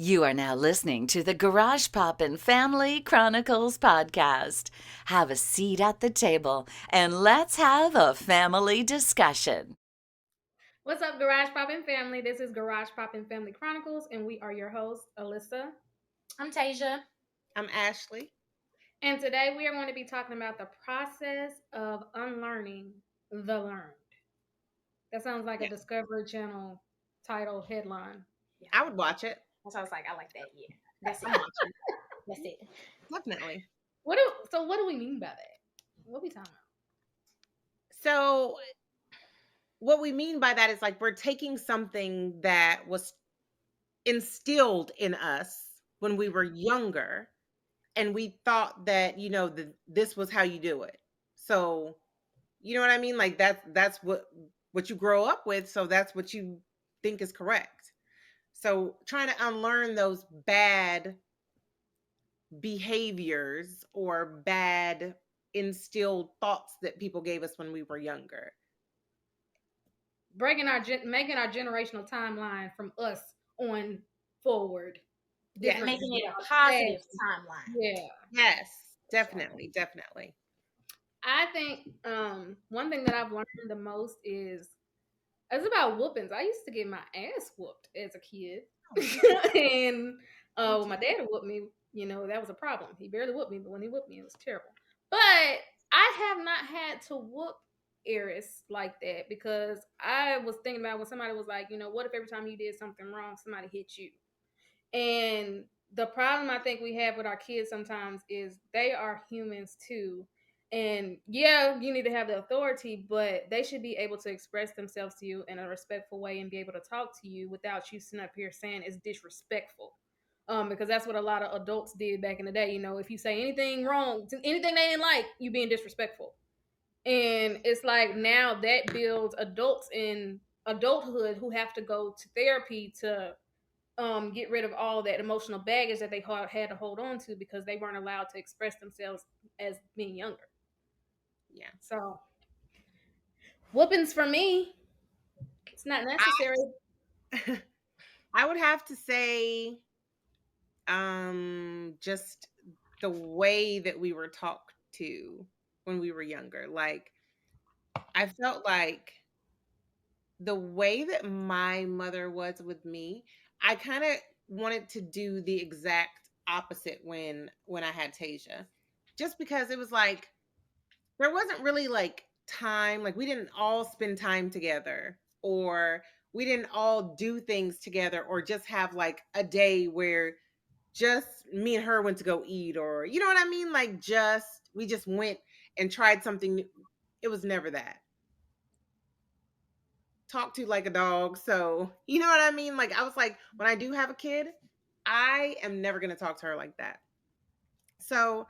You are now listening to the Garage Poppin' Family Chronicles podcast. Have a seat at the table and let's have a family discussion. What's up, Garage Poppin' family? This is Garage Poppin' Family Chronicles, and we are your hosts, Alyssa. I'm Tasia. I'm Ashley. And today we are going to be talking about the process of unlearning the learned. That sounds like a Discovery Channel title headline. Yeah. I would watch it. So I was like, I like that. Yeah, that's it. I'm watching. That's it. Definitely. What do we mean by that? What are we talking about? So what we mean by that is like we're taking something that was instilled in us when we were younger and we thought that, this was how you do it. So, you know what I mean? Like that's what you grow up with, so that's what you think is correct. So, trying to unlearn those bad behaviors or bad instilled thoughts that people gave us when we were younger. Making our generational timeline from us on forward. Yeah, making it a positive timeline. Yeah. Yes, definitely. I think one thing that I've learned the most is it's about whoopings. I used to get my ass whooped as a kid. And my dad whooped me, that was a problem. He barely whooped me, but when he whooped me, it was terrible. But I have not had to whoop Eris like that because I was thinking about when somebody was like, what if every time you did something wrong, somebody hit you? And the problem I think we have with our kids sometimes is they are humans too. And yeah, you need to have the authority, but they should be able to express themselves to you in a respectful way and be able to talk to you without you sitting up here saying it's disrespectful. Because that's what a lot of adults did back in the day. If you say anything wrong, anything they didn't like, you being disrespectful. And it's like now that builds adults in adulthood who have to go to therapy to get rid of all that emotional baggage that they had to hold on to because they weren't allowed to express themselves as being younger. Yeah. So, whoopings for me, it's not necessary. I would have to say, just the way that we were talked to when we were younger. Like, I felt like the way that my mother was with me, I kind of wanted to do the exact opposite when I had Tasia. Just because it was like there wasn't really like time, like we didn't all spend time together or we didn't all do things together or just have like a day where just me and her went to go eat or you know what I mean? Like we just went and tried something new. It was never that. Talk to like a dog. So, you know what I mean? Like, I was like, when I do have a kid, I am never going to talk to her like that. So,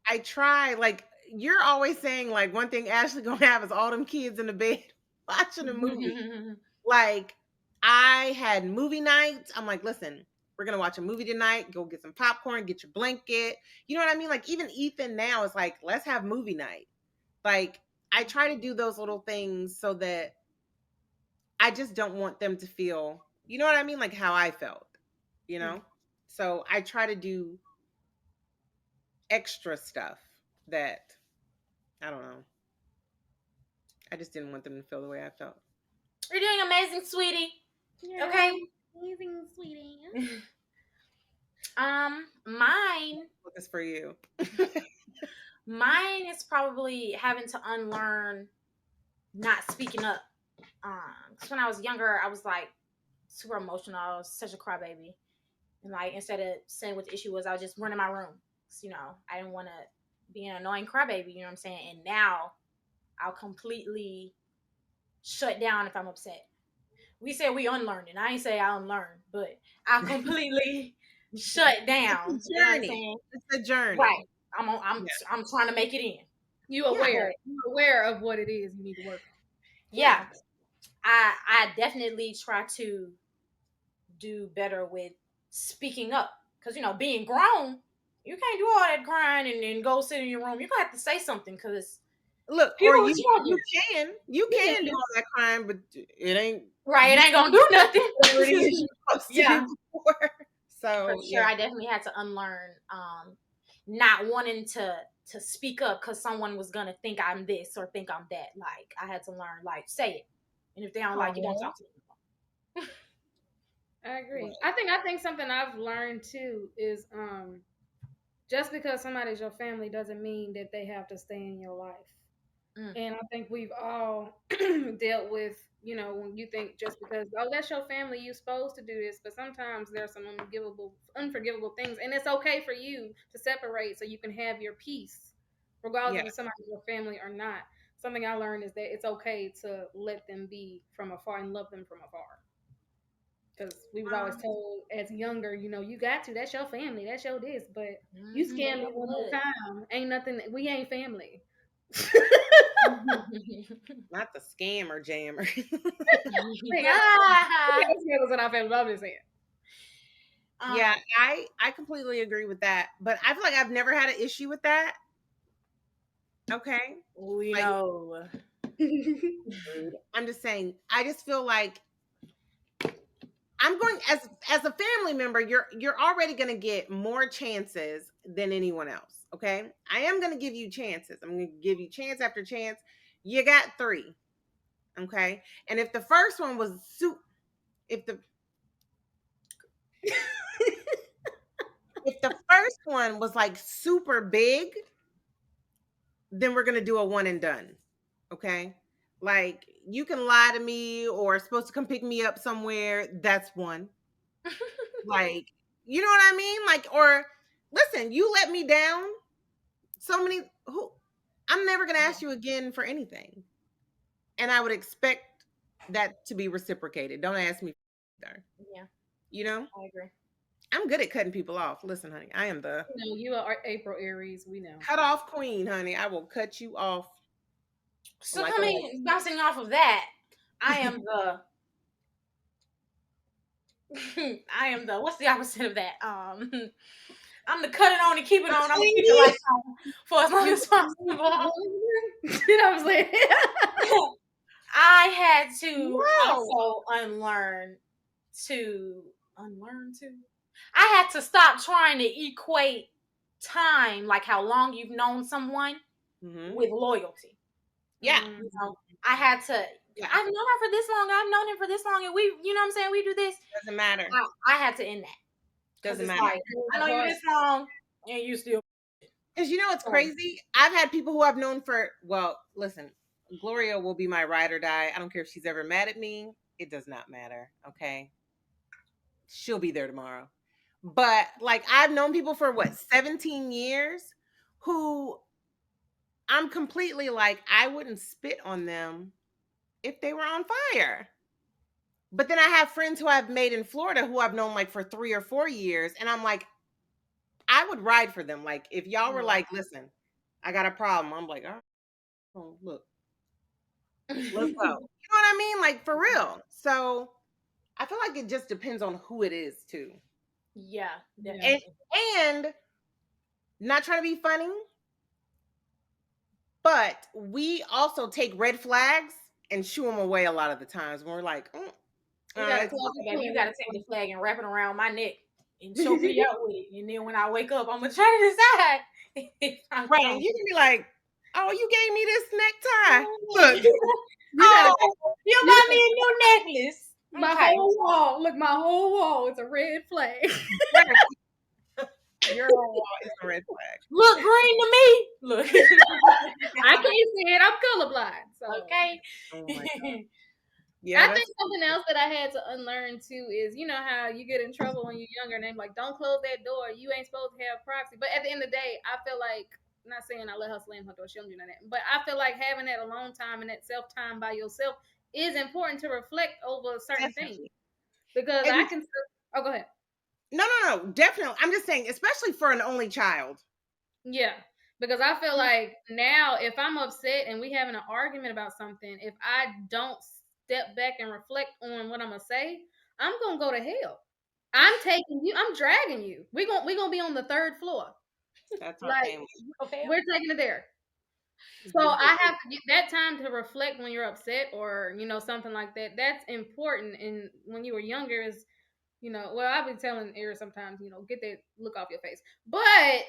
I try, like, you're always saying, like, one thing Ashley going to have is all them kids in the bed watching a movie. Like, I had movie nights. I'm like, listen, we're going to watch a movie tonight. Go get some popcorn, get your blanket. You know what I mean? Like, even Ethan now is like, let's have movie night. Like, I try to do those little things so that I just don't want them to feel, you know what I mean? Like how I felt, So I try to do extra stuff that, I don't know. I just didn't want them to feel the way I felt. You're doing amazing, sweetie. You're okay. Amazing, sweetie. Mine. What is for you? Mine is probably having to unlearn not speaking up. Because when I was younger, I was like super emotional. I was such a crybaby, and like instead of saying what the issue was, I was just running my room. I didn't want to be an annoying crybaby. You know what I'm saying? And now I'll completely shut down if I'm upset. We said we unlearned, and I ain't say I unlearned, but I completely shut down. It's a journey. You know it's a journey, right? I'm trying to make it in. You're aware of what it is you need to work on. Yeah. I definitely try to do better with speaking up because being grown, you can't do all that crying and then go sit in your room. You're gonna have to say something because look, or you can do all that crying, but it ain't right. It ain't gonna do nothing. Yeah. So For sure, yeah. I definitely had to unlearn not wanting to speak up because someone was gonna think I'm this or think I'm that. Like I had to learn, like, say it, and if they don't like it, don't talk to me. I agree. Right. I think something I've learned too is just because somebody's your family doesn't mean that they have to stay in your life. And I think we've all dealt with, you know, when you think just because, oh, that's your family, you're supposed to do this. But sometimes there are some unforgivable things. And it's okay for you to separate so you can have your peace, regardless Yeah. if somebody's your family or not. Something I learned is that it's okay to let them be from afar and love them from afar. Because we was always told as younger, you know, you got to, that's your family, that's your this. But you scam me one more time, ain't nothing, we ain't family. Not the scammer jammer. Yeah, I completely agree with that. But I feel like I've never had an issue with that. Okay. We Like, know. I'm just saying, I just feel like I'm going as a family member, you're already gonna get more chances than anyone else. Okay. I am gonna give you chances. I'm gonna give you chance after chance. You got 3. Okay. And if the first one was if the if the first one was like super big, then we're gonna do a one and done. Okay. Like you can lie to me or supposed to come pick me up somewhere. That's one. Like, you know what I mean? Like, or listen, you let me down. So many who I'm never gonna ask you again for anything. And I would expect that to be reciprocated. Don't ask me either. Yeah, You know? I agree. I'm good at cutting people off. Listen, honey, I am the You know, you are April Aries, we know. cut off queen, honey. I will cut you off So like coming bouncing off of that, I am the I am the what's the opposite of that? I'm the cut it on and keep it on. I'm gonna keep the lights on for as long as possible. You know what I'm saying? I had to Wow. also unlearn to. I had to stop trying to equate time, like how long you've known someone, with loyalty. Yeah. You know, I had to. Yeah. I've known her for this long. I've known him for this long, and we, you know what I'm saying? We do this. Doesn't matter. I had to end that. Doesn't It's matter. like, I know you this long, and you still. Because you know what's crazy? I've had people who I've known for, well, listen, Gloria will be my ride or die. I don't care if she's ever mad at me. It does not matter. Okay. She'll be there tomorrow. But like I've known people for what, 17 years who I'm completely like, I wouldn't spit on them if they were on fire. But then I have friends who I've made in Florida who I've known like for 3 or 4 years. And I'm like, I would ride for them. Like if y'all were like, listen, I got a problem. I'm like, oh, look, let's go. You know what I mean? Like for real. So I feel like it just depends on who it is too. Yeah, definitely. And not trying to be funny, but we also take red flags and shoo them away a lot of the times when we're like, you gotta take the flag and wrap it around my neck and choke me out with it. And then when I wake up, I'm gonna try to decide. Right. And you can be like, oh, you gave me this necktie. Look. You got me a new necklace. My whole wall. Look, my whole wall is a red flag. Your whole wall is a red flag. Look green to me. Look. I can't see it. I'm colorblind. So. Okay. Oh yeah. I think something else that I had to unlearn too is, you know how you get in trouble when you're younger and they're like, don't close that door. You ain't supposed to have privacy. But at the end of the day, I feel like, not saying I let her slam her door, she don't do none of that. But I feel like having that alone time and that self time by yourself is important to reflect over certain things. Because I can go ahead. No, definitely. I'm just saying, especially for an only child. Yeah. Because I feel like now if I'm upset and we having an argument about something, if I don't step back and reflect on what I'm gonna say, I'm gonna go to hell. I'm taking you, I'm dragging you. We're gonna be on the 3rd floor. That's our family. We're taking it there. So I have to get that time to reflect when you're upset or, you know, something like that. That's important. And when you were younger is I've been telling Eric sometimes, get that look off your face. But,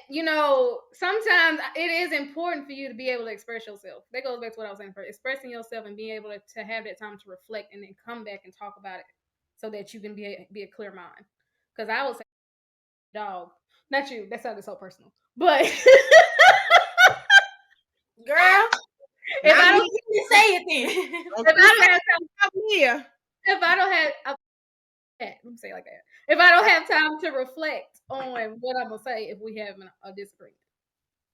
sometimes it is important for you to be able to express yourself. That goes back to what I was saying for expressing yourself and being able to have that time to reflect and then come back and talk about it so that you can be a clear mind. Because I would say, dog, not you. That sounded so personal. But Girl, if I don't say it then. if I don't have let me say it like that. If I don't have time to reflect on what I'm gonna say if we have a disagreement.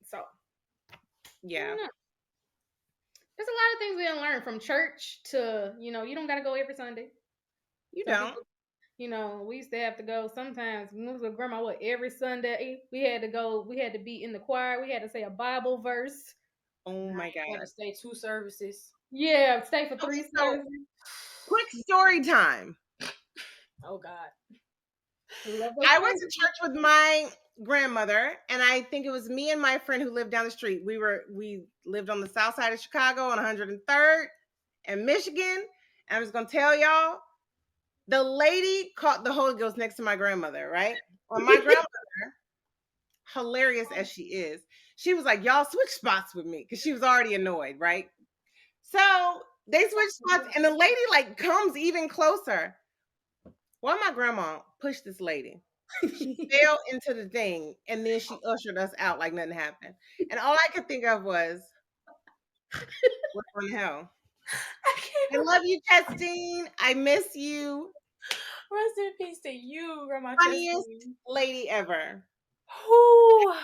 So yeah. There's a lot of things we didn't learn from church to, you don't gotta go every Sunday. You don't. People, we used to have to go sometimes. We was with grandma every Sunday. We had to be in the choir, we had to say a Bible verse. Oh my God. You had to stay 2 services. Yeah, stay for 3 services. Quick story time. Oh God. I went to church with my grandmother, and I think it was me and my friend who lived down the street. We lived on the south side of Chicago on 103rd and Michigan. And I'm just gonna tell y'all, the lady caught the Holy Ghost next to my grandmother, right? Well, my grandmother, hilarious as she is, she was like, y'all switch spots with me, because she was already annoyed, right? So they switched spots, and the lady like comes even closer. Well, my grandma pushed this lady. She fell into the thing, and then she ushered us out like nothing happened. And all I could think of was, what the hell? I love you, Chastine. I miss you. Rest in peace to you, Grandma Funniest Chastine. lady ever. Ooh,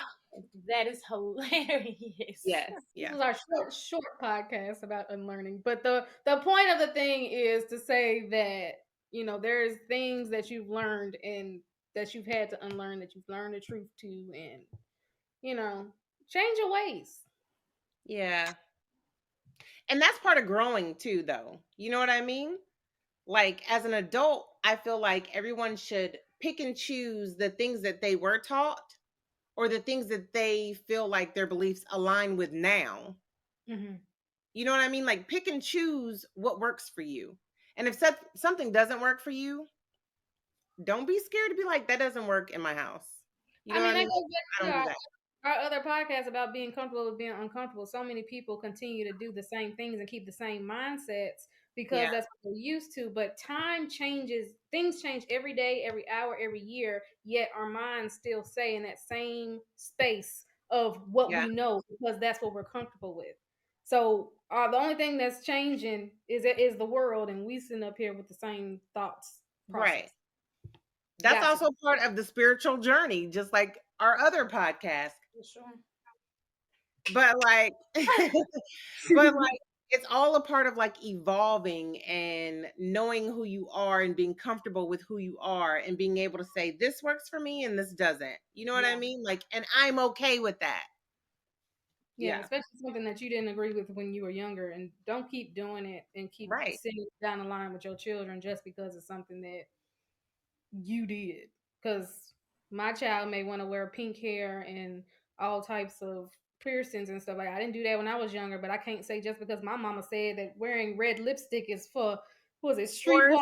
that is hilarious. Yes. This is our short podcast about unlearning. But the point of the thing is to say that, there's things that you've learned and that you've had to unlearn, that you've learned the truth to, and, change your ways. Yeah. And that's part of growing too, though. You know what I mean? Like, as an adult, I feel like everyone should pick and choose the things that they were taught or the things that they feel like their beliefs align with now. Mm-hmm. You know what I mean? Like, pick and choose what works for you. And if something doesn't work for you, don't be scared to be like, that doesn't work in my house. You know what I mean? I don't do that. Our other podcast about being comfortable with being uncomfortable. So many people continue to do the same things and keep the same mindsets because that's what they're used to. But time changes. Things change every day, every hour, every year. Yet our minds still stay in that same space of what we know because that's what we're comfortable with. So the only thing that's changing is the world, and we sitting up here with the same thoughts process. Right. That's also part of the spiritual journey, just like our other podcast. Sure. But like, it's all a part of like evolving and knowing who you are and being comfortable with who you are and being able to say, this works for me and this doesn't. You know what I mean? Like, and I'm okay with that. Yeah, especially something that you didn't agree with when you were younger, and don't keep doing it and keep sitting down the line with your children just because it's something that you did. Because my child may want to wear pink hair and all types of piercings and stuff like that. I didn't do that when I was younger, but I can't say just because my mama said that wearing red lipstick is for, streetwalker.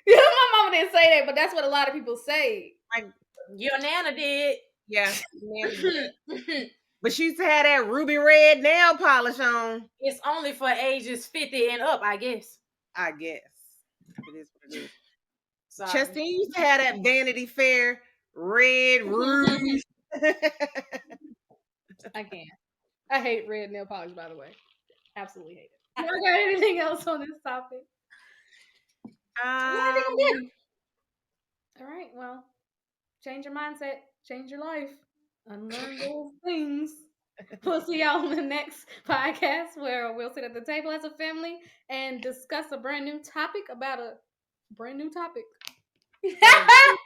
My mama didn't say that, but that's what a lot of people say. Like your nana did. Yeah, nana did. But she used to have that ruby red nail polish on. It's only for ages 50 and up, I guess. It is what it is. Chastine used to have that Vanity Fair red rouge. I can't. I hate red nail polish, by the way. Absolutely hate it. You got anything else on this topic? I think I'm good. All right. Well, change your mindset. Change your life. Unlearn those things. We'll see y'all on the next podcast where we'll sit at the table as a family and discuss a brand new topic about a brand new topic. Bye.